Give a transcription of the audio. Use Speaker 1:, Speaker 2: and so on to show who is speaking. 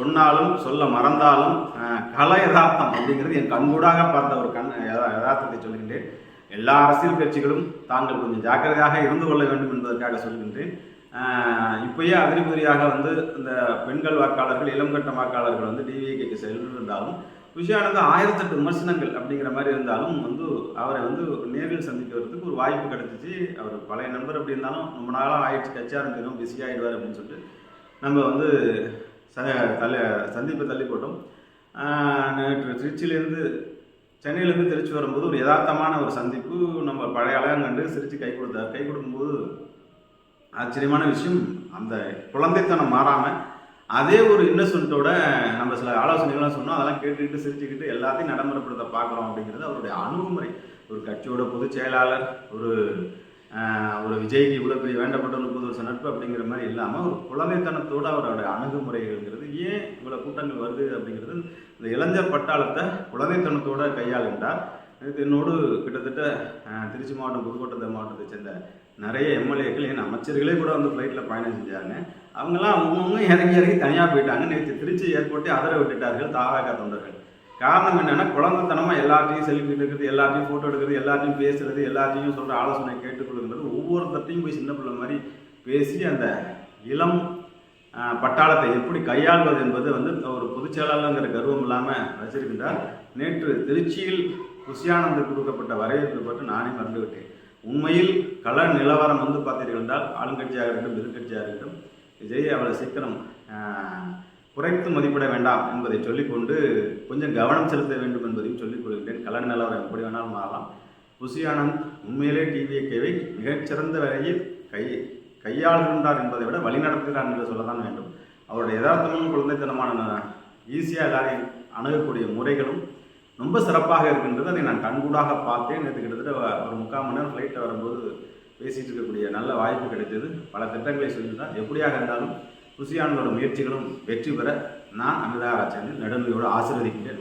Speaker 1: சொன்னாலும் சொல்ல மறந்தாலும் கல யதார்த்தம் அப்படிங்கிறது என் கண்கூடாக பார்த்த ஒரு யதார்த்தத்தை சொல்கின்றேன். எல்லா அரசியல் கட்சிகளும் தாங்கள் கொஞ்சம் ஜாக்கிரதையாக இருந்து கொள்ள வேண்டும் என்பதற்காக சொல்கின்றேன். இப்போயே அதிரிபுரியாக வந்து இந்த பெண்கள் வாக்காளர்கள், இளம்கட்ட வாக்காளர்கள் வந்து டிவிகேக்கு சென்றிருந்தாலும் விஷயானது 1008 விமர்சனங்கள் அப்படிங்கிற மாதிரி இருந்தாலும் வந்து அவரை வந்து நேரில் சந்திக்கிறதுக்கு ஒரு வாய்ப்பு கிடைச்சிச்சு. அவர் பழைய நண்பர் அப்படி இருந்தாலும் ரொம்ப நாளாக ஆயிடுச்சு, கட்சி ஆரம்பிக்கணும், பிஸி ஆகிடுவார் அப்படின்னு சொல்லிட்டு நம்ம வந்து சந்திப்பை தள்ளி போட்டோம். நேற்று திருச்சியிலேருந்து சென்னையிலேருந்து திருச்சி வரும்போது ஒரு யதார்த்தமான ஒரு சந்திப்பு. நம்ம பழைய அழகம் கண்டு சிரித்து கை கொடுத்தார். கை கொடுக்கும்போது ஆச்சரியமான விஷயம், அந்த குழந்தைத்தனம் மாறாமல் அதே ஒரு இன்னசென்ட்டோட நம்ம சில ஆலோசனைகள்லாம் சொன்னோம். அதெல்லாம் கேட்டுக்கிட்டு சிரிச்சுக்கிட்டு எல்லாத்தையும் நடைமுறைப்படுத்த பார்க்குறோம் அப்படிங்கிறது அவருடைய அணுகுமுறை. ஒரு கட்சியோட பொதுச் செயலாளர், ஒரு விஜய்க்கு இவ்வளோ பெரிய வேண்டப்பட்ட 30 வருஷம் நட்பு அப்படிங்கிற மாதிரி இல்லாமல் ஒரு குழந்தைத்தனத்தோடு அவருடைய அணுகுமுறைகள்ங்கிறது ஏன் இவ்வளோ கூட்டங்கள் வருது அப்படிங்கிறது இந்த இளைஞர் பட்டாளத்தை குழந்தைத்தனத்தோடு கையாளுகின்றார். என்னோடு கிட்டத்தட்ட திருச்சி மாவட்டம், புதுக்கோட்டை மாவட்டத்தை சேர்ந்த நிறைய எம்எல்ஏக்கள், என் அமைச்சர்களே கூட வந்து ஃப்ளைட்டில் பயணம் செஞ்சாங்க. அவங்கெல்லாம் அவங்கவுங்க இறங்கி தனியாக போயிட்டாங்க. நேற்று திருச்சி ஏர்போர்ட்டை அதர விட்டுட்டார்கள் தாவக தொண்டர்கள். காரணம் என்னென்னா, குழந்தைத்தனமாக எல்லாத்தையும் செல்ஃபி எடுக்கிறது, எல்லாத்தையும் ஃபோட்டோ எடுக்கிறது, எல்லாத்தையும் பேசுகிறது, எல்லாத்தையும் சொல்கிற ஆலோசனை கேட்டுக்கொள்ளுங்கிறது, ஒவ்வொருத்தட்டையும் போய் சின்ன பிள்ளை மாதிரி பேசி அந்த இளம் பட்டாளத்தை எப்படி கையாள்வது என்பது வந்து ஒரு பொதுச் செயலாளருங்கிற கர்வம் இல்லாமல் வச்சிருக்கின்றார். நேற்று திருச்சியில் புஷியானந்துக்கு கொடுக்கப்பட்ட வரவேற்பு பற்றி நானே மறந்துவிட்டேன். உண்மையில் கள நிலவரம் வந்து பார்த்தீர்கள் என்றால் ஆளுங்கட்சியாக இருக்கட்டும், எதிர்கட்சியாக இருக்கட்டும், விஜய் அவளை சீக்கிரம் குறைத்து மதிப்பிட வேண்டாம் என்பதை சொல்லிக்கொண்டு கொஞ்சம் கவனம் செலுத்த வேண்டும் என்பதையும் சொல்லிக் கொள்கின்றேன். கள நிலவரம் எப்படி வேணாலும் மாறலாம். புஷியானந்த் உண்மையிலே டிவிகேவை மிகச்சிறந்த வகையில் கையாளுகின்றார் என்பதை விட வழிநடத்துகிறார் என்று சொல்லத்தான் வேண்டும். அவருடைய யதார்த்தமும் குழந்தைத்தனமான ஈஸியாக எல்லாரையும் அணுகக்கூடிய முறைகளும் ரொம்ப சிறப்பாக இருக்கின்றது. அதை நான் கண்கூடாக பார்த்தேன். நேற்று கிட்டத்தட்ட ஒரு 3/4 மணி நேரம் ஃப்ளைட்டில் வரும்போது பேசிகிட்டு இருக்கக்கூடிய நல்ல வாய்ப்பு கிடைத்தது. பல திட்டங்களை சொல்லியிருந்தார். எப்படியாக இருந்தாலும் புஷியானந்தோட முயற்சிகளும் வெற்றி பெற நான் அமிர்தா ராஜேந்திரன் நடுநிலையோடு ஆசீர்வதிக்கின்றேன்.